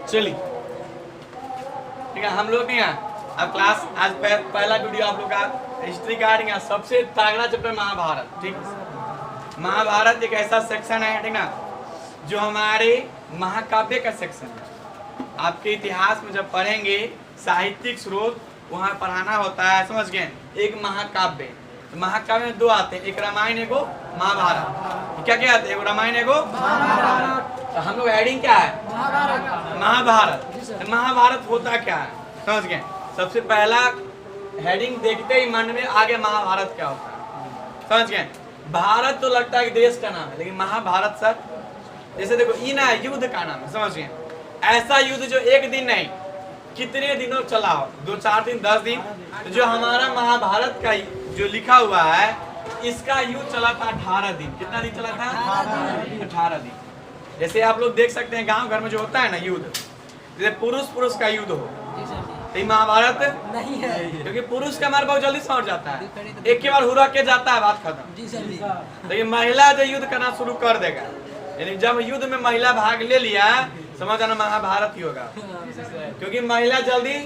चलिए ठीक है, हम लोग नहीं है अब क्लास आज पहला वीडियो आप लोग का हिस्ट्री का है, सबसे तगड़ा चैप्टर महाभारत। ठीक, महाभारत एक ऐसा सेक्शन है ठीक ना जो हमारे महाकाव्य का सेक्शन है। आपके इतिहास में जब पढ़ेंगे साहित्यिक स्रोत वहाँ पढ़ाना होता है, समझ गए। एक महाकाव्य, तो महाकाव्य में दो आते हैं, एक रामायण एगो महाभारत। क्या क्या आते हैं? रामायण एगो महाभारत। तो हम लोग हेडिंग क्या है? महाभारत। महाभारत होता क्या है समझ गए। सबसे पहला हेडिंग देखते ही मन में आगे महाभारत क्या होता है समझ गए। भारत तो लगता है कि देश का नाम है, लेकिन महाभारत सर जैसे देखो इन है युद्ध का नाम है, समझ गए। ऐसा युद्ध जो एक दिन नहीं कितने दिनों चला हो, 2-4 दिन 10 दिन। तो जो हमारा महाभारत का जो लिखा हुआ है इसका युद्ध चला था 18 दिन। कितना दिन चला था? 18 दिन। जैसे आप लोग देख सकते हैं गांव घर में जो होता है ना युद्ध, जैसे पुरुष का युद्ध हो, तो महाभारत नहीं है, क्योंकि पुरुष का मार बहुत जल्दी से मर जाता है, एक के बार हुरा के जाता है, बात खत्म। लेकिन महिला जो युद्ध करना शुरू कर देगा, यानी जब युद्ध में महिला भाग ले लिया समझ आना महाभारत ही होगा, क्योंकि महिला जल्दी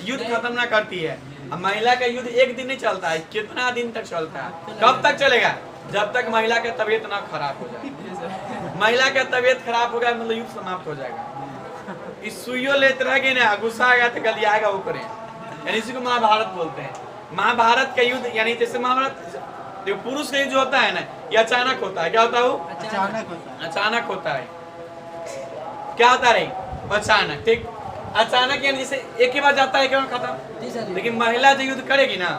युद्ध खत्म ना करती है। अब महिला का युद्ध एक दिन नहीं चलता है, कितना दिन तक चलता है? कब तक चलेगा? जब तक महिला का तबीयत ना खराब हो जाए। महिला का तबीयत खराब हो गया मतलब युद्ध समाप्त हो जाएगा। इस सुइयों लेते रहेगी ना, गुस्सा आ गया तो गली आएगा ऊपर, यानी इसी को महाभारत बोलते हैं। महाभारत का युद्ध यानी जैसे महाभारत जो पुरुष का युद्ध होता है ना, ये अचानक होता है। क्या होता है? अचानक होता है। क्या होता है? अचानक। ठीक, अचानक यानी जैसे एक ही बार जाता है, एक बार खत्म। लेकिन महिला जो युद्ध करेगी ना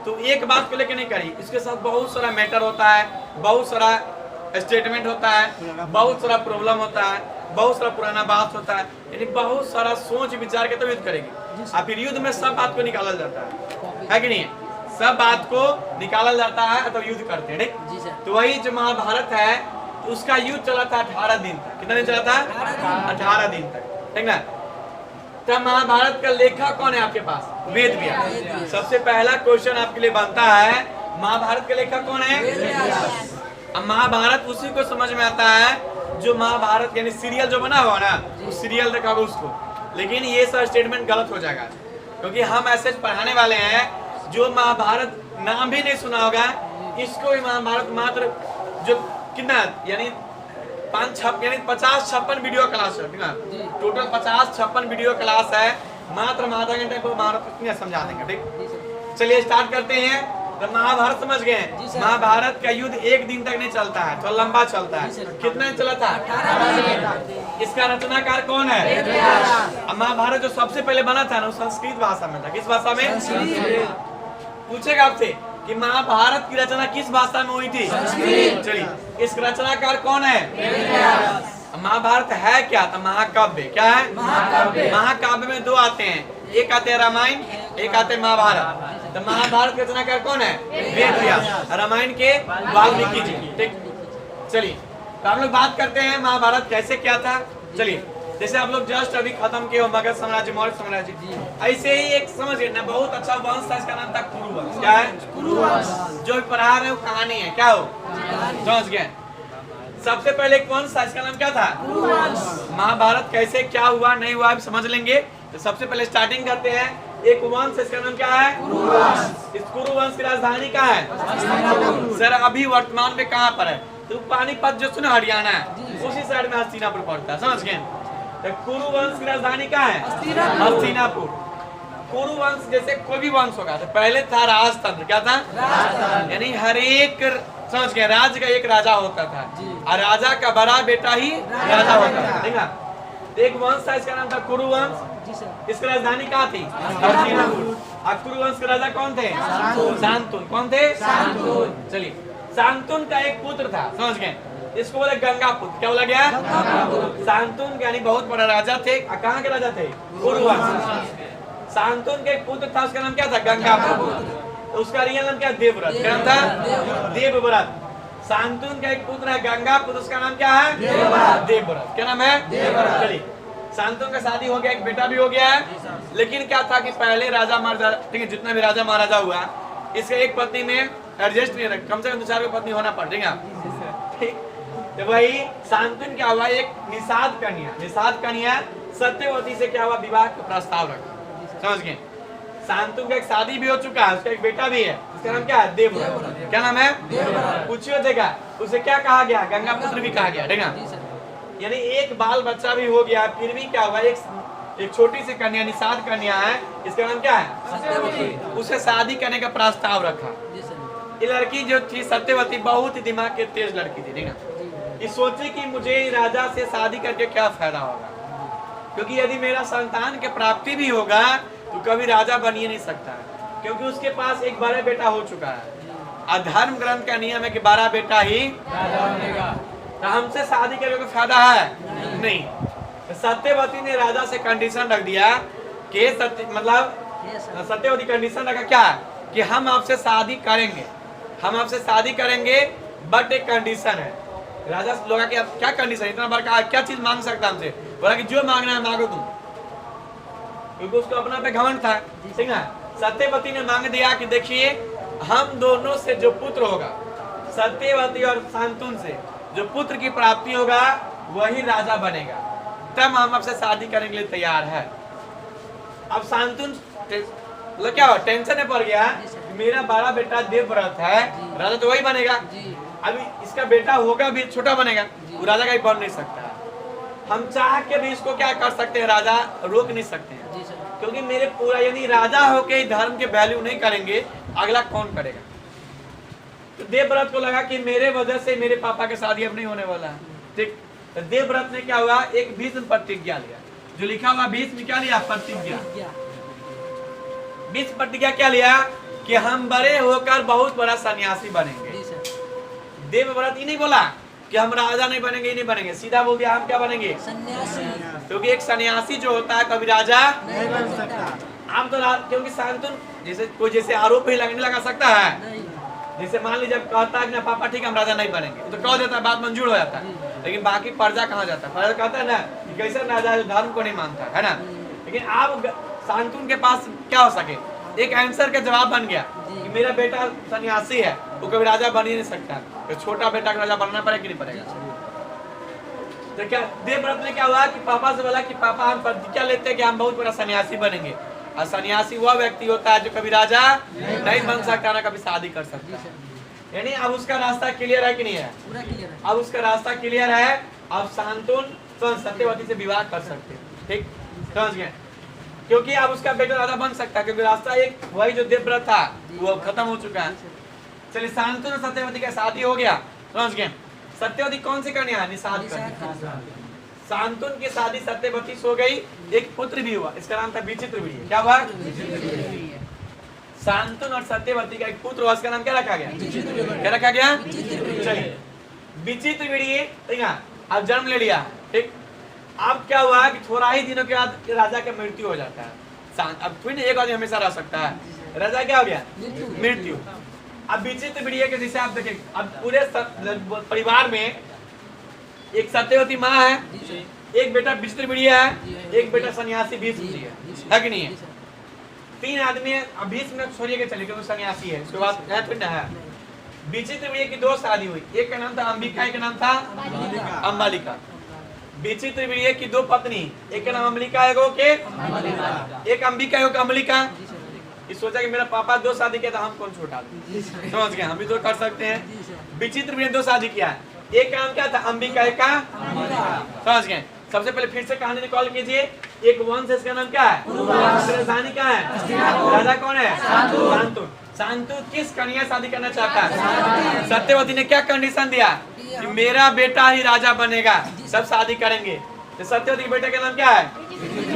तो एक बात को लेकर नहीं करेगी, इसके साथ बहुत सारा मैटर होता है, बहुत सारा स्टेटमेंट होता है, बहुत सारा प्रॉब्लम होता है, बहुत सारा पुराना बात होता है, यानी बहुत सारा सोच विचार के तो युद्ध करेगी। और फिर युद्ध में सब बात को निकाला जाता है कि नहीं? सब बात को निकाला जाता है तो युद्ध करते हैं। ठीक, तो वही जो महाभारत है तो उसका युद्ध चला था 18 दिन तक। कितना दिन चला था? 18 दिन तक। ठीक ना। तब महाभारत का लेखक कौन है आपके पास? वेद व्यास। सबसे पहला क्वेश्चन आपके लिए बनता है महाभारत का लेखक कौन है? अब महाभारत उसी को समझ में आता है जो महाभारत यानी सीरियल जो बना हुआ ना, उस सीरियल देखा उसको। लेकिन ये सब स्टेटमेंट गलत हो जाएगा, क्योंकि हम ऐसे पढ़ाने वाले हैं जो महाभारत नाम भी नहीं सुना होगा, इसको महाभारत मात्र जो कितना यानी 50-56 वीडियो क्लास है, टोटल 50-56 वीडियो क्लास है, मात्र आधा घंटे को महाभारत समझा देंगे। ठीक, चलिए स्टार्ट करते हैं। तो महाभारत समझ गए। महाभारत का युद्ध एक दिन तक नहीं चलता है, तो लंबा चलता है। कितना चला था? 18 दिन। इसका रचनाकार कौन है? महाभारत जो सबसे पहले बना था ना संस्कृत भाषा में था। किस भाषा में? पूछेगा आपसे कि महाभारत की रचना किस भाषा में हुई थी? चलिए, इस रचनाकार कौन है? महाभारत है क्या? तो महाकाव्य। क्या है? महाकाव्य में दो आते हैं, एक आते हैं रामायण, एक आते हैं महाभारत। तो महाभारत का रचनाकार कौन है? वेद व्यास। रामायण के वाल्मीकि जी। ठीक, चलिए तो हम लोग बात करते हैं महाभारत कैसे क्या था। चलिए, जैसे आप लोग जस्ट अभी खत्म किए हो मगध साम्राज्य, मौर्य साम्राज्य, ऐसे ही एक समझिए ना बहुत अच्छा वंश था, इसका नाम था कुरुवंश। क्या है? कुरुवंश। जो पढ़ा रहे हो कहानी है, क्या हो समझ गए। सबसे पहले एक वंश था, इसका नाम क्या था? कुरुवंश। महाभारत कैसे क्या हुआ नहीं हुआ समझ लेंगे। तो सबसे पहले स्टार्टिंग करते हैं, एक वंश, इसका नाम क्या है? कुरुवंश। इस कुरुवंश की राजधानी कहाँ है? सर अभी वर्तमान में कहाँ पर है? तो पानीपत जो सुना हरियाणा है, उसी साइड में हस्तिनापुर पड़ता है, समझ गए। तो कुरुवंश की राजधानी कहाँ है? हस्तिनापुर। कुरुवंश जैसे कोई भी वंश होगा तो पहले था राजतंत्र। क्या था? यानी हर एक समझ गए राज्य का एक राजा होता था, और राजा का बड़ा बेटा ही राजा होता था। ठीक है, एक वंश था, इसका नाम था कुरुवंश। इसकी राजधानी कहाँ थी? हस्तिनापुर। और कुरुवंश के राजा कौन थे? शांतनु। कौन थे? शांतनु। चलिए, शांतनु का एक पुत्र था, समझ गए, इसको बोले गंगापुत्र। क्या बोला गया? शांतनु यानी बहुत बड़ा राजा थे। कहाँ के राजा थे? कुरुवंश। शांतनु के एक पुत्र था, उसका नाम क्या था? गंगापुत्र। उसका रियल नाम क्या? देवव्रत। क्या नाम था? देवव्रत। शांतनु का एक पुत्र है गंगापुत्र, उसका नाम क्या है? देवव्रत। क्या नाम है? देवव्रत। चलिए, शांतनु का शादी हो गया, एक बेटा भी हो गया है। लेकिन क्या था कि पहले राजा महाराजा, ठीक है, जितना भी राजा महाराजा हुआ इसका एक पत्नी में एडजस्ट नहीं रख, कम से कम 2-4 पत्नी होना पड़ेगा। ठीक, तो वही शांतनु क्या हुआ, एक निषाद कन्या सत्यवती से क्या हुआ, विवाह का प्रस्ताव रखा। समझ गए। शांतनु का एक शादी भी हो चुका है, उसका एक बेटा भी है, उसका नाम क्या है, देवव्रत। क्या नाम है, देवव्रत। पूछिए देखा उसे क्या कहा गया, गंगा पुत्र भी कहा गया, देखा। यानी एक बाल बच्चा भी हो गया, फिर भी क्या हुआ, एक छोटी सी कन्या, निषाद कन्या है, इसका नाम क्या है, उसे शादी करने का प्रस्ताव रखा। ये लड़की जो थी सत्यवती बहुत ही दिमाग के तेज लड़की थी, ठीक है। ये सोची कि मुझे राजा से शादी करके क्या फायदा होगा, क्योंकि यदि मेरा संतान के प्राप्ति भी होगा तो कभी राजा बन ही नहीं सकता है, क्योंकि उसके पास एक बड़ा बेटा हो चुका है। धर्म ग्रंथ का नियम है कि 12 बेटा ही राजा बनेगा। तो हमसे शादी करने का फायदा है नहीं। तो सत्यवती ने राजा से कंडीशन रख दिया कि सत्यवती कंडीशन रखा क्या, कि हम आपसे शादी करेंगे, हम आपसे शादी करेंगे, बट एक कंडीशन है। राजा से लोग क्या कंडीशन, इतना बड़ा क्या चीज मांग सकता हमसे, बोला कि जो मांगना है मांगो तुम, क्योंकि उसको अपना पे घमंड था, ठीक है। सत्यवती ने मांग दिया कि देखिए हम दोनों से जो पुत्र होगा, सत्यवती और शांतनु से जो पुत्र की प्राप्ति होगा वही राजा बनेगा, तब हम आपसे शादी करने के लिए तैयार है। अब शांतनु मतलब क्या हो, टेंशन में पड़ गया, मेरा बड़ा बेटा देवव्रत है, राजा तो वही बनेगा, अभी इसका बेटा होगा भी छोटा बनेगा, वो राजा का भी बन नहीं सकता। हम चाह के भी इसको क्या कर सकते हैं, राजा रोक नहीं सकते हैं, क्योंकि मेरे पूरा यदि राजा होके धर्म के वैल्यू नहीं करेंगे, अगला कौन करेगा। तो देवव्रत को लगा कि मेरे वजह से मेरे पापा के शादी अब नहीं होने वाला है, ठीक। तो देवव्रत ने क्या हुआ, एक भीष्म प्रतिज्ञा लिया, जो लिखा हुआ भीष्म क्या लिया, प्रतिज्ञा। भीष्म प्रतिज्ञा क्या लिया, कि हम बड़े होकर बहुत बड़ा सन्यासी बनेंगे। देवव्रत ही नहीं बोला कि हम राजा नहीं बनेंगे, ही नहीं बनेंगे, सीधा बोल दिया हम क्या बनेंगे, सन्यासी। क्योंकि एक सन्यासी जो होता है कभी राजा नहीं बन सकता। आम तो क्योंकि शांतनु जैसे कोई जैसे आरोप ही नहीं लगा सकता है, जैसे मान लीजिए कहता है कि ना पापा ठीक है हम राजा नहीं बनेंगे, तो कह देता है, बात मंजूर हो जाता है। लेकिन बाकी प्रजा कहाँ जाता है, प्रजा कहता है ना कि कैसे राजा धर्म को नहीं मानता है ना। लेकिन आप शांतनु के पास क्या हो सके, एक आंसर का जवाब बन गया कि मेरा बेटा सन्यासी है, वो कभी राजा बन ही नहीं सकता, तो छोटा बेटा का राजा बनना पड़ेगा कि नहीं पड़ेगा। तो क्या देवव्रत ने क्या हुआ कि पापा से बोला कि पापा हम प्रतिज्ञा लेते हैं कि हम बहुत बड़ा सन्यासी बनेंगे, और सन्यासी वह व्यक्ति होता है जो कभी राजा नहीं बन सकता, ना कभी शादी कर सकता है। यानी अब उसका रास्ता क्लियर है कि नहीं है, पूरा क्लियर है। अब उसका रास्ता क्लियर है, अब शांतनु सत्यवती से विवाह कर सकते हैं, ठीक, समझ गए। क्योंकि अब उसका बेटा राजा बन सकता है, क्योंकि रास्ता एक वही जो देवव्रत था वो खत्म हो चुका है। चलिए शांतनु और सत्यवती का शादी हो गया, समझ गए। सत्यवती कौन सी कन्या है, निषाद कन्या। शांतनु की शादी सत्यवती से हो गई, एक पुत्र भी हुआ, इसका नाम था विचित्रवीर्य। क्या हुआ, शांतनु और सत्यवती का एक पुत्र हुआ, इसका नाम क्या रखा गया, क्या रखा गया, चलिए विचित्रवीर्य, ठीक है। अब जन्म ले लिया, ठीक। अब क्या हुआ कि थोड़ा ही दिनों के बाद राजा का मृत्यु हो जाता है। अब फिर एक आदमी हमेशा रह सकता है, राजा क्या हो गया, मृत्यु। अब विचित्रवीर्य के जैसे आप देखें, अब पूरे परिवार में एक सत्यवती माँ है, एक बेटा विचित्रवीर्य है, एक बेटा सन्यासी भीष्म जी है कि नहीं है। 3 आदमी है। अब भीष्म छोड़िए के चले क्योंकि सन्यासी है, उसके बाद है विचित्रवीर्य की 2 शादी हुई, एक का नाम था अंबिका, एक का नाम था अम्बालिका। विचित्रवीर्य की 2 पत्नी, एक का नाम अम्बिका, एक अंबिका, एक अम्बिका। इस सोचा कि मेरा पापा 2 शादी किया था, हम कौन छोटा, समझ गए, हम भी तो कर सकते हैं। विचित्रवीर्य 2 शादी किया, एक का नाम क्या था, अंबिका, एक का, समझ गए। सबसे पहले फिर से कहानी रिकॉल कीजिए, एक वंश है, इसका नाम क्या है, राजधानी क्या है, राजा कौन है, शांतनु। शांतनु किस कन्या शादी करना चाहता है, सत्यवती ने क्या कंडीशन दिया कि मेरा बेटा ही राजा बनेगा, सब शादी करेंगे। तो सत्यवती के बेटे का नाम क्या है,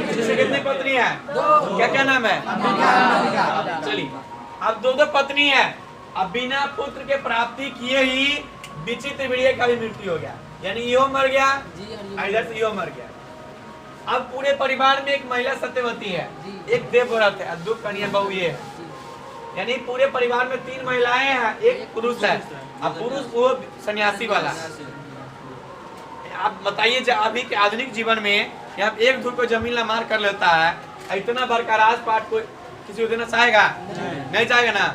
जिससे कितनी पत्नी है, क्या क्या नाम है, चलिए अब 2 पत्नी है। अब बिना पुत्र के प्राप्ति किए ही विचित्रवीर्य का भी मृत्यु हो गया, यानी यो मर गया, इधर से यो मर गया। अब पूरे परिवार में एक महिला सत्यवती है, एक देवव्रत है, 2 कन्या बहू ये है, यानी पूरे परिवार में 3 महिलाएं हैं, एक पुरुष है। अब पुरुष वो सन्यासी वाला। आप बताइए जब अभी के आधुनिक जीवन में यहाँ एक धूल को जमीन ला मार कर लेता है, इतना बड़का राजपाट को किसी को देना चाहेगा, नहीं चाहेगा ना।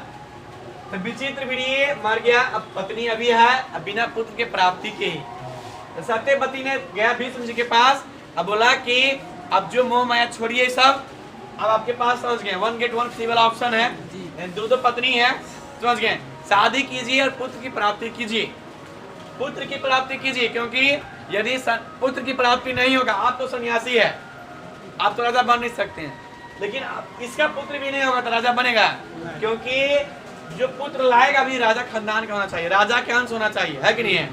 तो विचित्रवीर्य मर गया, अब पत्नी अभी है, अब बिना पुत्र के प्राप्ति के ही। तो सत्यवती ने गया भीष्म जी के पास, अब बोला कि अब जो मोह माया छोड़िए सब, अब आपके पास समझ गए 1 गेट 1 फ्री वाला ऑप्शन है, दो पत्नी है, समझ गए। शादी कीजिए और पुत्र की प्राप्ति कीजिए, पुत्र की प्राप्ति कीजिए, क्योंकि यदि पुत्र की प्राप्ति नहीं होगा, आप तो सन्यासी है, आप तो राजा बन नहीं सकते हैं, लेकिन इसका पुत्र भी नहीं होगा तो राजा बनेगा, क्योंकि जो पुत्र लाएगा भी राजा खानदान का होना चाहिए, राजा के अंश होना चाहिए, है कि नहीं है?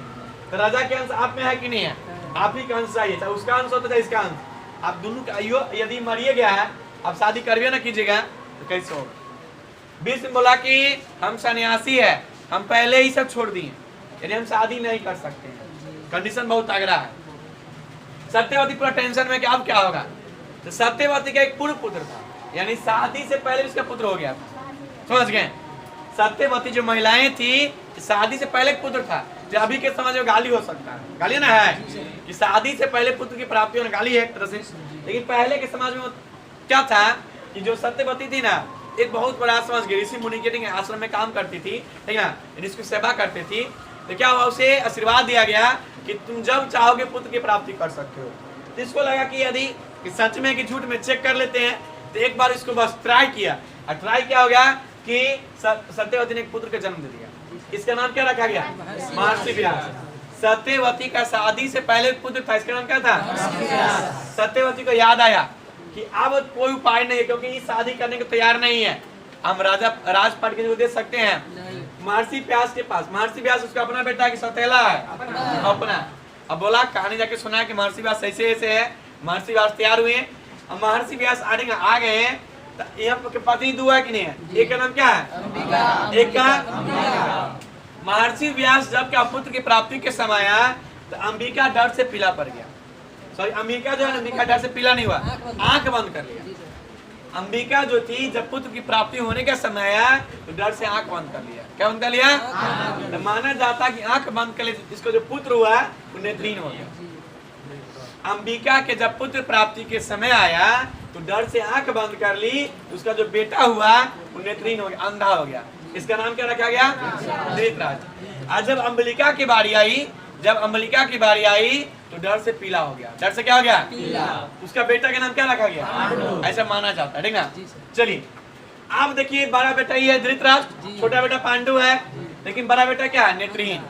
तो राजा के अंश आप में है कि नहीं है? आप ही का अंश चाहिए, चाहे उसका अंश होता है इसका अंश, आप दोनों का यदि मरिए गया है, आप शादी करवे ना कीजिएगा तो कैसे होगा? विष्णु बोला कि हम सन्यासी है, हम पहले ही सब छोड़ दिए, यानी हम शादी नहीं कर सकते हैं, कंडीशन बहुत तगड़ा है। सत्यवती पूरा टेंशन में कि अब क्या होगा, तो सत्यवती का एक पूर्व पुत्र था, यानी शादी से पहले उसका पुत्र हो गया था, समझ गए। सत्यवती जो महिलाएं थी, शादी से पहले एक पुत्र था, जो अभी के समाज में गाली हो सकता है, गाली ना है कि शादी से पहले पुत्र की प्राप्ति होना गाली है एक तरह से, लेकिन पहले के समाज में क्या था कि जो सत्यवती थी ना, एक बहुत बड़ा समझ गए ऋषि मुनि के आश्रम में काम करती थी, ठीक है ना, इसकी सेवा करती थी, तो क्या हुआ, उसे आशीर्वाद दिया गया कि तुम जब चाहोगे पुत्र की प्राप्ति कर सकते हो। तो इसको लगा कि यदि कि सच में कि झूठ में चेक कर लेते हैं, तो एक बार इसको बस ट्राई किया, और ट्राई क्या हो गया कि सत्यवती ने एक पुत्र का जन्म दे दिया। इसका नाम क्या रखा गया? महर्षि व्यास। सत्यवती का शादी से पहले पुत्र था, इसका नाम क्या था? सत्यवती को याद आया कि अब कोई उपाय नहीं है, क्योंकि ये शादी करने को तैयार नहीं है, हम राजपाट के दे सकते हैं महर्षि व्यास के पास। महर्षि व्यास उसका अपना बेटा है कि सौतेला है? अपना। अब बोला कहानी जाके सुना कि महर्षि व्यास ऐसे ऐसे है, महर्षि व्यास तैयार हुए, अब महर्षि व्यास आ गए हैं, तो यहाँ पत्नी दो है कि नहीं है? एक का नाम क्या है? एक का महर्षि व्यास जब क्या पुत्र की प्राप्ति के समय आया, तो अंबिका डर से पीला पड़ गया, सॉरी अंबिका जो है, अंबिका डर से पीला नहीं हुआ, आंख बंद कर लिया। अंबिका जो थी जब पुत्र की प्राप्ति होने का समय आया, तो डर से आंख बंद कर लिया। क्या बंद कर लिया? तो माना जाता कि आंख बंद कर लिया, इसको जो पुत्र हुआ वो नेत्रहीन हो गया। अंबिका के जब पुत्र प्राप्ति के समय आया, तो डर से आंख बंद कर ली, उसका जो बेटा हुआ वो नेत्रहीन हो गया, अंधा हो गया। इसका नाम क्या रखा गया? धृतराज। आज जब अंबिका की बारी आई, तो डर से पीला हो गया। डर से क्या हो गया? पीला। उसका बेटा का नाम क्या रखा गया? ऐसा माना जाता है, ठीक ना। चलिए आप देखिए, बड़ा बेटा ही है धृतराष्ट्र, छोटा बेटा पांडु है, लेकिन बड़ा बेटा क्या है? नेत्रहीन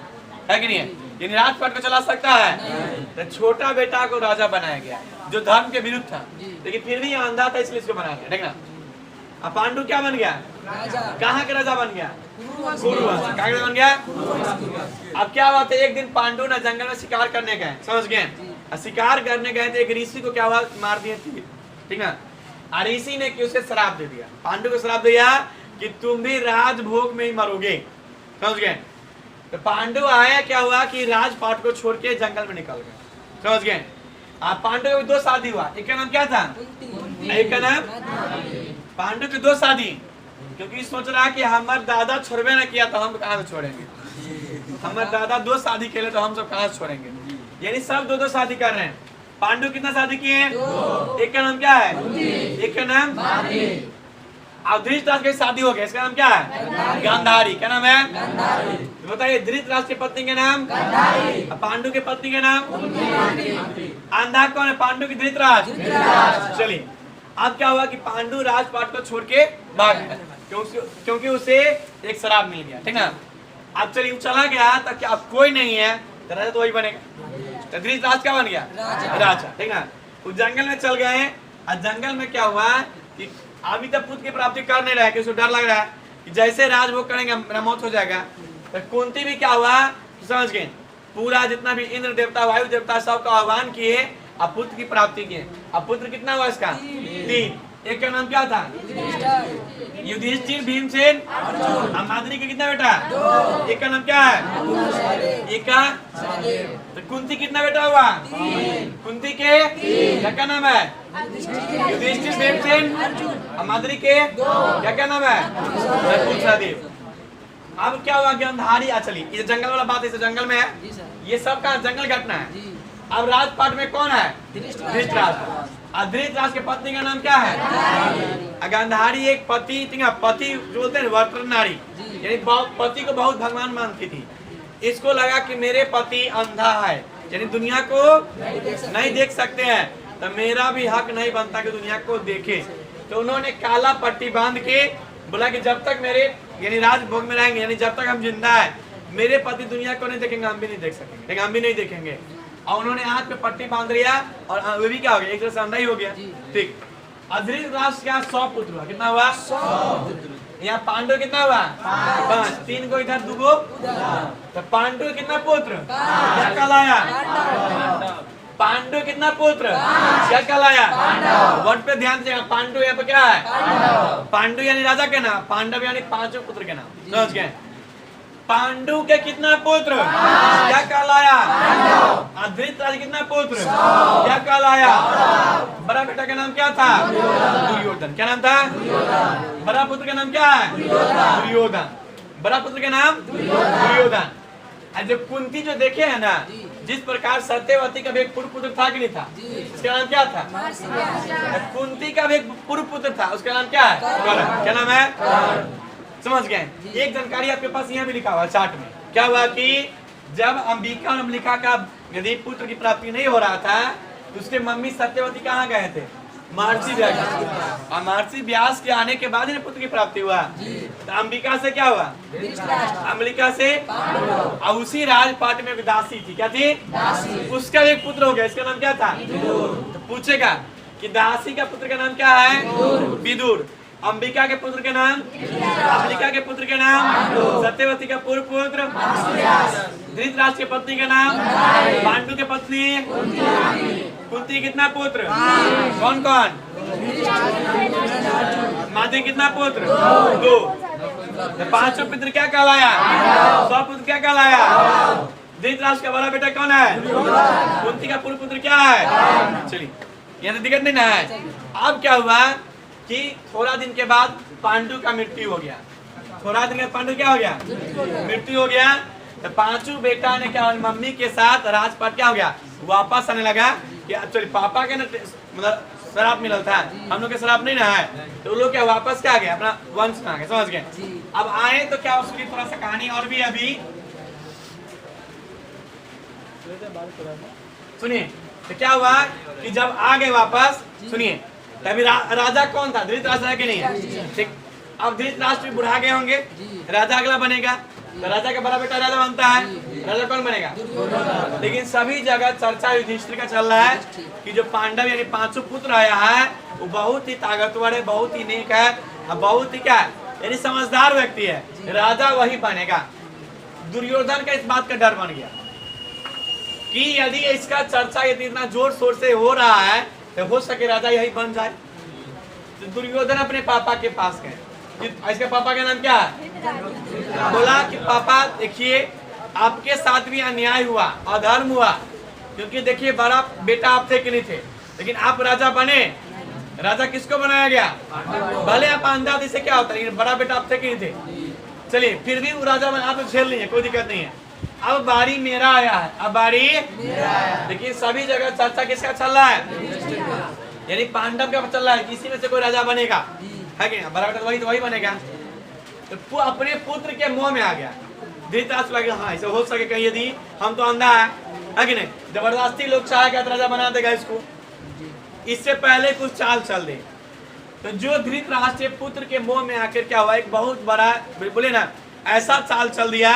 है कि नहीं है? यानी राजपाट को चला सकता है, तो छोटा बेटा को राजा बनाया गया, जो धर्म के विरुद्ध था, लेकिन फिर भी अंधा था, इसलिए इसको बनाया गया, ठीक ना। अब पांडु क्या बन गया? कहाँ के राजा बन गया? कुरुवंश। कहाँ के बन गया? अब क्या बात है, एक दिन पांडु ना जंगल में शिकार करने गए, समझ गए। शिकार करने गए तो एक ऋषि को क्या हुआ, मार दिए, ठीक ना। ऋषि ने कि उसे श्राप दे दिया, पांडु को श्राप दिया कि तुम भी राजभोग में ही मरोगे, समझ गए। तो पांडु आया, क्या हुआ कि राजपाट को छोड़ के जंगल में निकल गए, समझ गए। आप पांडु को 2 शादी हुआ, एक का नाम क्या था? एक का नाम पांडु की 2 शादी, क्योंकि सोच रहा कि हमारे दादा छोड़वे ना किया तो हम कहाँ से छोड़ेंगे, हमारे दादा 2 शादी के लिए तो हम सब कहाँ से छोड़ेंगे, यानी सब 2-2 शादी कर रहे हैं। पांडु कितना शादी किए? एक का नाम क्या है? एक का नाम धृतराष्ट्र की शादी हो गया, इसका नाम क्या है? गांधारी। क्या नाम है? बताइए, धृतराष्ट्र की पत्नी के नाम? पांडु की पत्नी के नाम? अंधा कौन है? पांडु की धृतराष्ट्र। चलिए अब क्या हुआ कि पांडु राजपाट को छोड़ के भाग गया, क्योंकि उसे एक शराब मिल गया, ठीक ना। अब चलिए चला गया, तब क्या अब कोई नहीं है, तो राजा तो वही बनेगा, तो धृतराष्ट्र क्या बन गया? राजा, ठीक ना। उस जंगल में चल गए, और जंगल में क्या हुआ कि अभी तक पुत्र की प्राप्ति कर नहीं रहा है, उसको डर लग रहा है कि जैसे राजभोग करेंगे मेरा मौत हो जाएगा। तो कुंती भी क्या हुआ, समझ गए, पूरा जितना भी इंद्र देवता, वायु देवता, सबका आह्वान किए, अब पुत्र की प्राप्ति किए। अब पुत्र कितना हुआ इसका? 3। एक का नाम क्या था? युधिष्ठिर, भीमसेन, अब माद्री का कितना बेटा? 2। एक का नाम क्या है? एक का। तो कुंती कितना बेटा हुआ? 3। कुंती के क्या नाम है? युधिष्ठिर, भीमसेन, अब माद्री के क्या नाम है? सहदेव। अब क्या हुआ? गांधारी। चलिए ये जंगल वाला बात है, जंगल में है, ये सब का जंगल घटना है। अब राजपाट में कौन है? धृतराष्ट्र। धृतराष्ट्र की पत्नी का नाम क्या है? गांधारी। एक पति जो बोलते हैं वर्तन नारी, यानी पति को बहुत भगवान मानती थी। इसको लगा कि मेरे पति अंधा है, यानी दुनिया को नहीं देख सकते हैं, तो मेरा भी हक नहीं बनता कि दुनिया को देखे। तो उन्होंने काला पट्टी बांध के बोला कि जब तक मेरे यानी राजभोग में रहेंगे, यानी जब तक हम जिंदा है, मेरे पति दुनिया को नहीं देखेंगे, हम भी नहीं देख सकेंगे, लेकिन हम भी नहीं देखेंगे। और उन्होंने हाथ पे पट्टी बांध लिया और वो भी क्या हो गया, एक तरह से अंधा ही हो गया। ठीक, धृतराष्ट्र क्या 100 पुत्र हुआ, कितना हुआ 100। यहाँ पांडु कितना हुआ 5, 3 को इधर 2 को, तो पांडु कितना पुत्र क्या कहलाया, पांडु कितना पुत्र क्या कहलाया, वर्ड पे ध्यान दीजिएगा। पांडु यहाँ पे क्या है, पांडु यानी राजा के नाम, पांडव यानी 5 पुत्र के नाम, समझ गए। पांडु के कितना पुत्र क्या कहलाया, धृतराष्ट्र कितना पुत्र क्या कहलाया, बड़ा बेटा का नाम क्या था दुर्योधन। क्या नाम था, बड़ा पुत्र का नाम क्या है दुर्योधन, बड़ा पुत्र का नाम दुर्योधन। जब कुंती जो देखे है ना, जिस प्रकार सत्यवती का भी एक पूर्व पुत्र था कि नहीं था, उसका नाम क्या था, कुंती का भी एक पूर्व पुत्र था, उसका नाम क्या है कर्ण। क्या नाम है, समझ गए। एक जानकारी आपके पास यहाँ भी लिखा हुआ चार्ट में, क्या हुआ कि जब अंबिका और अम्बिका का यदि पुत्र की प्राप्ति नहीं हो रहा था, तो उसके मम्मी सत्यवती कहाँ गए थे, महर्षि व्यास। और महर्षि व्यास के आने के बाद ही पुत्र की प्राप्ति हुआ। तो अंबिका से क्या हुआ, अम्बिका से, और उसी राजपाट में दासी थी, क्या थी दासी, उसका एक पुत्र हो गया, इसका नाम क्या था, तो पूछेगा कि दासी का पुत्र का नाम क्या है, विदुर। अंबिका के पुत्र के नाम, अम्बिका के पुत्र के नाम, सत्यवती का पूर्व पुत्र, धृतराष्ट्र के पत्नी का नाम, पांडु के पत्नी कुंती, कितना पुत्र, कौन कौन, माधवी कितना पुत्र 2, 5 पुत्र क्या कहलाया, 100 पुत्र क्या कहलाया। धृतराष्ट्र का बड़ा बेटा कौन है, कुंती का पूर्व पुत्र क्या है। चलिए यहाँ तो दिक्कत नहीं ना है। अब क्या हुआ कि थोड़ा दिन के बाद पांडु का मृत्यु हो गया, थोड़ा दिन के बाद पांडु क्या हो गया, मृत्यु हो गया। तो 5 बेटा ने क्या, मम्मी के साथ राजपाट क्या हो गया, वापस आने लगा कि एक्चुअली पापा के मतलब शराब मिला था, हम लोग के शराब नहीं ना है, तो लोग क्या वापस क्या आ गए, अपना वंश में आ गए, समझ गए। अब आए तो क्या उसकी थोड़ा सा कहानी और भी अभी सुनिए। तो क्या हुआ कि जब आ गए वापस, सुनिए, तभी राजा कौन था, धृतराष्ट्र है कि नहीं है, ठीक। अब धृतराष्ट्र भी बुढ़ा गए होंगे, राजा अगला बनेगा, तो राजा का बड़ा बेटा राजा बनता है, राजा कौन बनेगा, लेकिन सभी जगह चर्चा युधिष्ठिर का चल रहा है कि जो पांडव यानी 5 पुत्र आया है वो बहुत ही ताकतवर है, बहुत ही नेक है, बहुत ही क्या है यानी समझदार व्यक्ति है, राजा वही बनेगा। दुर्योधन का इस बात का डर बन गया कि यदि इसका चर्चा यदि इतना जोर शोर से हो रहा है तो हो सके राजा यही बन जाए। तो दुर्योधन अपने पापा के पास गए, इसके पापा का नाम क्या है, बोला कि पापा देखिए आपके साथ भी अन्याय हुआ, अधर्म हुआ, क्योंकि देखिए बड़ा बेटा आप थे कि नहीं थे, लेकिन आप राजा बने। राजा किसको बनाया गया, भले आप अंधा थे से क्या होता है, लेकिन बड़ा बेटा आप थे कि नहीं थे, चलिए फिर भी वो राजा बना, आप झेल नहीं है, कोई दिक्कत नहीं है। अब बारी मेरा आया है, अब बारी देखिए सभी जगह चर्चा किसका चल रहा है, यानी पांडव का चल रहा है, किसी में से कोई राजा बनेगा, है कि नहीं, बराबर वही तो वही बनेगा। तो अपने पुत्र के मुंह में आ गया, धृतराष्ट्र लगे हाँ ऐसे हो सके कहीं, यदि हम तो अंधा है कि नहीं, जबरदस्ती लोग चाहेगा तो राजा बना देगा इसको, इससे पहले कुछ चाल चल दे। तो जो धृतराष्ट्र पुत्र के मुंह में आकर क्या हुआ, एक बहुत बड़ा बोले ना ऐसा चाल चल दिया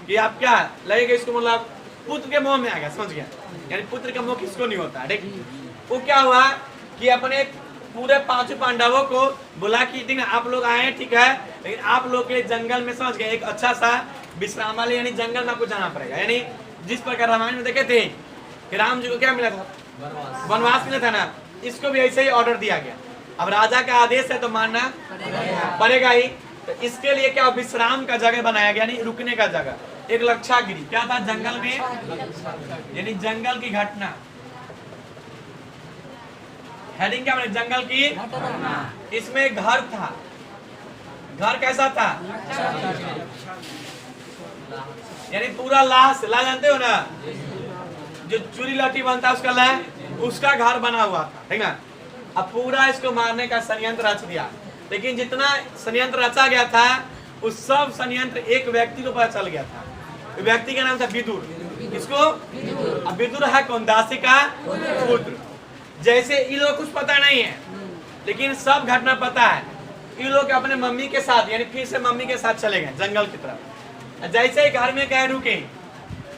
कि आप क्या लगेगा इसको, मतलब पुत्र के मुंह में आ गया, समझ गया, यानी पुत्र का मुंह किसको नहीं होता, ठीक। वो क्या हुआ कि अपने पूरे 5 पांडवों को बोला कि ठीक है आप लोग आए ठीक है, लेकिन आप लोग के जंगल में समझ गए एक अच्छा सा विश्रामालय यानी जंगल में आपको जाना पड़ेगा। यानी जिस प्रकार रामायण में देखे थे कि राम जी को क्या मिला था, वनवास मिला था ना, इसको भी ऐसे ही ऑर्डर दिया गया। अब राजा का आदेश है तो मानना पड़ेगा ही, तो इसके लिए क्या विश्राम का जगह बनाया गया, यानी रुकने का जगह। एक लक्षागिरी क्या था जंगल में, यानी जंगल की घटना, हेडिंग क्या बने, जंगल की। इसमें घर था, घर कैसा था, यानी पूरा लाश, ला जानते हो ना, जो चूरी लाठी बनता है उसका लाश, उसका घर बना हुआ था, ठीक ना। अब पूरा इसको मारने का षड्यंत्र रच दिया, लेकिन जितना षड्यंत्र रचा गया था उस सब षड्यंत्र एक व्यक्ति को पता चल गया था, व्यक्ति का नाम था विदुर। किसको, अब विदुर है कौन, दासी का पुत्र। जैसे इन लोग कुछ पता नहीं है, लेकिन सब घटना पता है। इन लोग अपने मम्मी के साथ यानी फिर से मम्मी के साथ चले गए जंगल की तरफ। जैसे ही घर में गए रुके,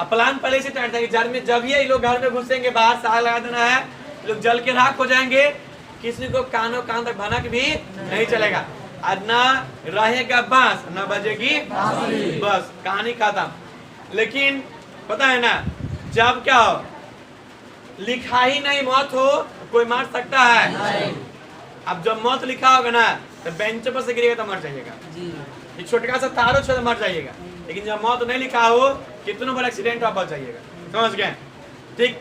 प्लान पहले से तैयार था कि जब ये लोग घर में घुसेंगे, बाहर से आग लगा देना है, लोग जल के राख हो जाएंगे, किसी को कानों कान तक भनक भी नहीं चलेगा, और ना रहेगा बांस ना बजेगी, बस कहानी खत्म। लेकिन पता है ना, जब क्या हो, लिखा ही नहीं मौत हो तो कोई मार सकता है? अब जब मौत लिखा होगा ना तो बेंच पर से गिरेगा तो मर जाइएगा, ये छोटका सा तारो छो तो मर जाइएगा। लेकिन जब मौत नहीं लिखा हो, कितना बड़ा एक्सीडेंट आप बच जाइएगा। समझ गए? ठीक,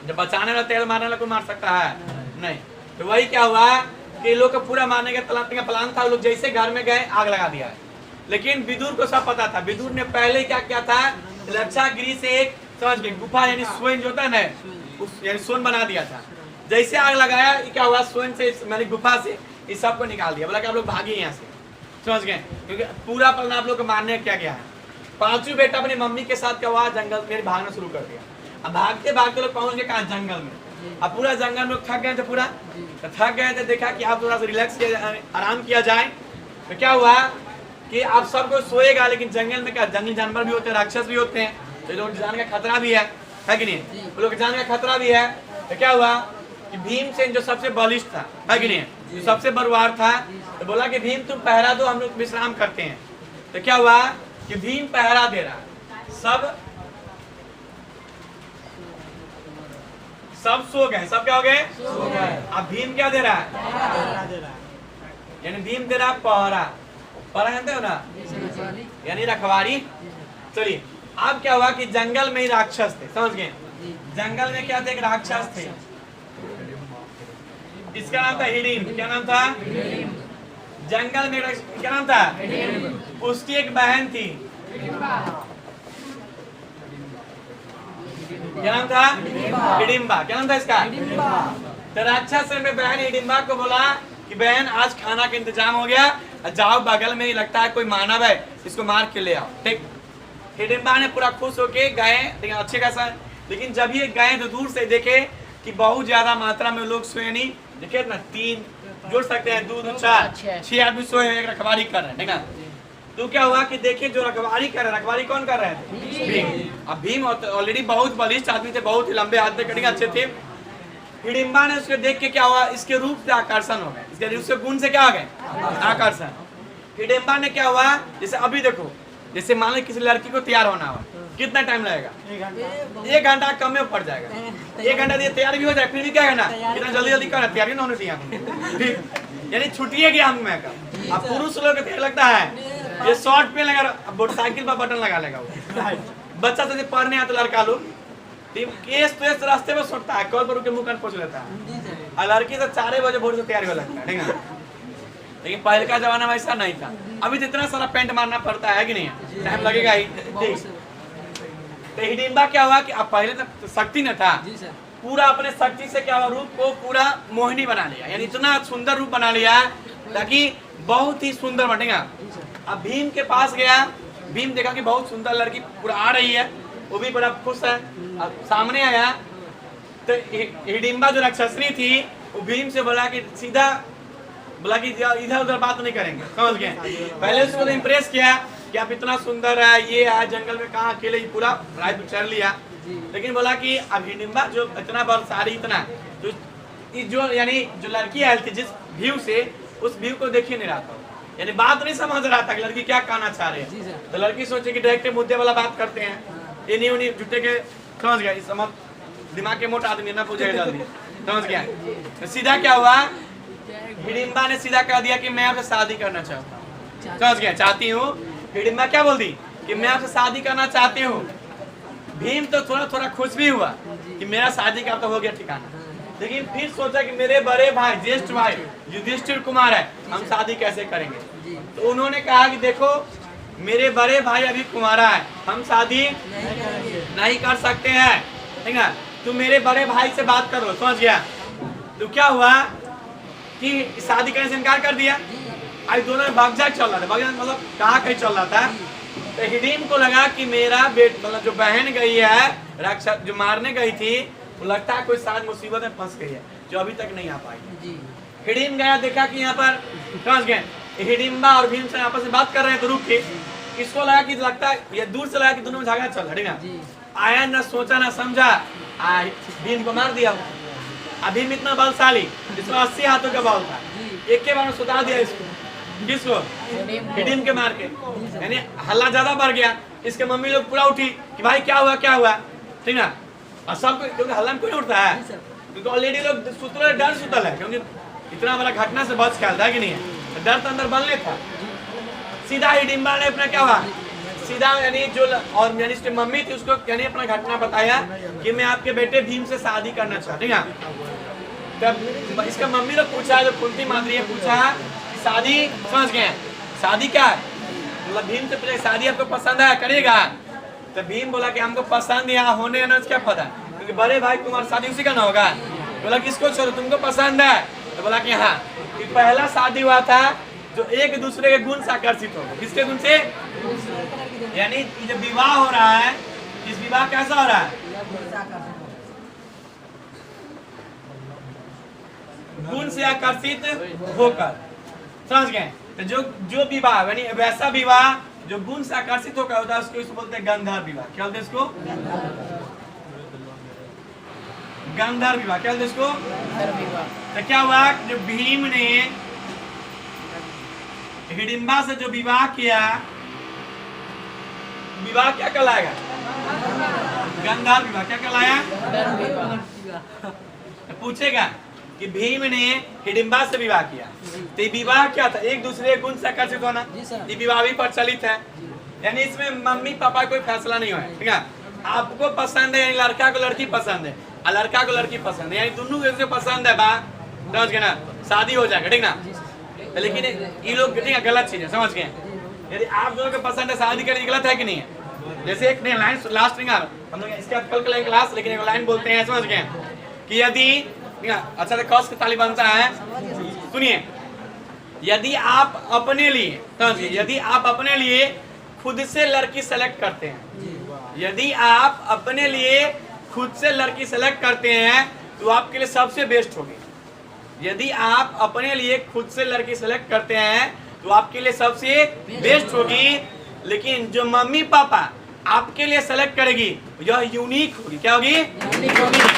जब बचाने वाला तेल मारने वाला कोई मार सकता है? नहीं। तो वही क्या हुआ कि लोग को पूरा मारने का प्लान था। लोग जैसे घर में गए आग लगा दिया है। लेकिन विदुर को सब पता था। विदुर ने पहले क्या किया था, लक्षागिरी से एक समझ गए गुफा यानी स्वयं जो होता है ना, उस यानी सोन बना दिया था। जैसे आग लगाया, क्या हुआ, स्वयं से मैंने गुफा से इस सब को निकाल दिया। बोला कि आप लोग भागिए यहाँ से। समझ गए? क्योंकि पूरा प्लान आप लोग को मारने क्या गया है। पांचवी बेटा अपनी मम्मी के साथ क्या हुआ, जंगल में भागना शुरू कर दिया। अब भागते भागते लोग पहुंच गए कहाँ, जंगल में। अब पूरा जंगल में थक गए थे, पूरा तो थक गए थे। देखा कि आप थोड़ा सा रिलैक्स किया, आराम किया जाए। तो क्या हुआ कि आप सबको सोएगा, लेकिन जंगल में क्या, जंगली जानवर भी होते हैं, राक्षस भी होते हैं, तो लोग जान का खतरा भी है कि नहीं? वो लोग जान का खतरा भी है। तो क्या हुआ कि भीमसेन जो सबसे बलिष्ठ था, है कि नहीं, जो सबसे बरवार था, तो बोला कि भीम तुम पहरा दो, हम लोग विश्राम करते हैं। तो क्या हुआ कि भीम पहरा दे रहा, सब सो गए। सब क्या हो गए? सो गए। अब भीम क्या दे रहा है, यानी भीम दे रहा पहरा। पहरा जानते हो ना, यानी रखवारी। चलिए, अब क्या हुआ कि जंगल में ही राक्षस थे। समझ गए? जंगल में क्या थे, एक राक्षस थे, इसका नाम था हिडिंब। क्या नाम था? जंगल में क्या नाम था? उसकी एक बहन थी, क्या नाम था? हिडिंबा। क्या नाम था इसका? तो राक्षस ने बहन हिडिंबा को बोला कि बहन आज खाना का इंतजाम हो गया, जाओ बगल में ही लगता है कोई मानव है, इसको मार के ले आओ। ठीक, हिडिंबा ने पूरा खुश होके गए अच्छे खासा। लेकिन जब ये गए तो दूर से देखे कि बहुत ज्यादा मात्रा में लोग सोए नहीं। देखिए ना, 3 जोड़ सकते हैं, 2 2 4 6 आदमी सोए, एक रखवारी कर रहे हैं। ठीक है, तो क्या हुआ कि देखिए जो रखवारी कर रहे, रखवारी कौन कर रहे थे? भीम। अब भीम ऑलरेडी बहुत बलिष्ठ आदमी थे, बहुत ही लंबे हाथ में कटिंग अच्छे थे। हिडिंबा ने उसको देख के क्या हुआ, इसके रूप से आकर्षण हो गए, इसके उसके गुण से क्या हो गए, आकर्षण। हिडिंबा ने क्या हुआ, जैसे अभी देखो, जैसे मान लो किसी लड़की को तैयार होना हो, कितना टाइम लगेगा? 1 घंटा कम में पड़ जाएगा। 1 घंटा दिए तैयार भी हो जाए, फिर भी क्या है ना, इतना जल्दी जल्दी करना, तैयारी ना होनी चाहिए। यानी छुट्टिए गया हम में का। अब पुरुष लोग को लगता है ये शॉर्ट पे लगा, मोटरसाइकिल पर बटन लगा लेगा वो। बच्चा तो पढ़ने आता लड़का लोग केस तो रास्ते में सोचता है, कॉल पर मुंह कान पोछ लेता है, और लड़की तो 4 बजे भोर से तैयारी हो लगता है। ठीक है, लेकिन पहले का जमाना में ऐसा नहीं था। अभी जितना सारा पेंट मारना पड़ता है कि नहीं, टाइम लगेगा ही। ठीक, तो हिडिंबा क्या हुआ कि अब पहले तो शक्ति न था, पूरा अपने शक्ति से क्या हुआ, रूप को पूरा मोहिनी बना लिया, यानी इतना सुंदर रूप बना लिया ताकि बहुत ही सुंदर बनेगा। अब भीम के पास गया, भीम देखा कि बहुत सुंदर लड़की पूरा आ रही है, वो भी बड़ा खुश है। अब सामने आया तो हिडिंबा जो राक्षसनी थी, वो भीम से बोला कि सीधा बोला कि इधर उधर बात नहीं करेंगे। समझ गए? पहले उसको तो इम्प्रेस किया कि आप इतना सुंदर है, ये है, जंगल में कहाँ अकेले ही पूरा रात चढ़ लिया। लेकिन बोला कि अब हिडिंबा जो इतना बलशाली, इतना जो यानी जो लड़की आई थी जिस व्यू से, उस व्यू को देख ही नहीं रहा था, यानी बात नहीं समझ रहा था कि लड़की क्या कहना चाह रही है। तो लड़की सोचे कि डायरेक्ट मुद्दे वाला बात करते हैं, ये नहीं उन्हीं झूठे के। समझ गया? इस समझ दिमाग के मोटा आदमी ना पूछेगा जल्दी। समझ गया? तो सीधा क्या हुआ, हिडिंबा ने सीधा कह दिया कि मैं आपसे शादी करना चाहता हूँ। समझ गया? चाहती हूँ। हिडिंबा क्या बोल दी कि मैं आपसे शादी करना चाहती हूँ। भीम तो थोड़ा थोड़ा खुश भी हुआ कि मेरा शादी का तो हो गया ठिकाना, लेकिन फिर सोचा कि मेरे बड़े भाई, ज्येष्ठ भाई युधिष्ठिर कुमार है, हम शादी कैसे करेंगे। तो उन्होंने कहा कि देखो मेरे बड़े भाई अभी कुमारा है, हम शादी नहीं कर सकते हैं। ठीक है, तुम मेरे बड़े भाई से बात करो। समझ गया? तो क्या हुआ कि शादी करने से इनकार कर दिया। आज दोनों में भागजाग चल रहा था, भागजाग मतलब कहाँ कहीं चल रहा था। तो हिडिंब को लगा कि मेरा मतलब जो बहन गई है राक्षस जो मारने गई थी, वो लगता है कोई साथ मुसीबत में फंस गई है, जो अभी तक नहीं आ पाई। हिडिम्ब गया, देखा कि यहाँ पर समझ गए हिडिम्बा और भीम से आपस में बात कर रहे हैं, तो रुक के इसको लगा कि लगता है ये दूर से लगा कि दोनों में झगड़ा चल रहा है। आया ना सोचा ना समझा, भीम को मार दिया। भीम इतना बलशाली, इसमें 80 हाथों का बल था, एक के बार में सुता दिया इसको। किसको? हिडिम्ब के मार के। यानी हल्ला ज्यादा बढ़ गया। इसके मम्मी लोग पूरा उठी कि भाई क्या हुआ क्या हुआ, ठीक ना। और सब क्योंकि हल्ला में कोई उठता है, क्योंकि ऑलरेडी लोग सुतल, डर सुतल है, क्योंकि इतना बड़ा घटना से बच ख्याल था कि नहीं है, डर तो अंदर बनले था। सीधा हिडिम्बा ने अपना क्या हुआ, सीधा यानी जो और यानी इसकी मम्मी थी उसको यानी अपना घटना बताया कि मैं आपके बेटे भीम से शादी करना चाहती हूँ। तब इसका मम्मी लोग पूछा, जो कुंती माता ने पूछा शादी, समझ गए शादी क्या है, मतलब भीम से पूछा शादी आपको पसंद है करेगा? तो भीम बोला कि हमको पसंद यहाँ होने ना क्या पता, क्योंकि बड़े भाई तुम्हारा शादी उसी का ना होगा। बोला किसको छोड़ो, तुमको पसंद है? तो बोला कि हाँ। पहला शादी हुआ था जो एक दूसरे के गुण से आकर्षित हो, किसके गुण से? यानी जब विवाह हो रहा है, इस विवाह कैसा हो रहा है? गुण से आकर्षित होकर, समझ गए। तो जो विवाह यानी वैसा विवाह जो गुण से आकर्षित होकर होता है उसको बोलते हैं गंधर्व विवाह। क्या बोलते हैं इसको? गंधर्व विवाह। क्या बोलते हैं इसको? तो क्या हुआ, जो भीम ने हिडिम्बा से जो विवाह किया, विवाह क्या कहलाएगा? गंधर्व विवाह। क्या कहलाया? पूछेगा कि भीम ने हिडिम्बा से विवाह किया, तो ये विवाह क्या था? एक दूसरे गुण से आकर्षित होना। ये विवाह भी प्रचलित है, यानी इसमें मम्मी पापा कोई फैसला नहीं हुआ है, ठीक है। आपको पसंद है, यानी लड़का को लड़की पसंद है और लड़का को लड़की पसंद है, यानी दोनों एक पसंद है, समझ गए ना, शादी हो जाएगा, ठीक ना। लेकिन ये लोग ठीक है गलत चीज है, समझ गए। यदि आप दोनों को पसंद है शादी करनी, गलत है कि नहीं है? जैसे एक लाइन लास्ट हम लोग इसके कल कल क्लास, लेकिन एक लाइन बोलते हैं, समझ गए कि यदि अच्छा तो कौस की ताली बनता है, सुनिए। यदि आप अपने लिए, समझिए, यदि आप अपने लिए खुद से लड़की सेलेक्ट करते हैं, यदि आप अपने लिए खुद से लड़की सेलेक्ट करते हैं तो आपके लिए सबसे बेस्ट होगी। यदि आप अपने लिए खुद से लड़की सेलेक्ट करते हैं तो आपके लिए सबसे बेस्ट होगी। लेकिन जो मम्मी पापा आपके लिए सेलेक्ट करेगी यह यूनिक होगी। क्या होगी? यूनिक होगी।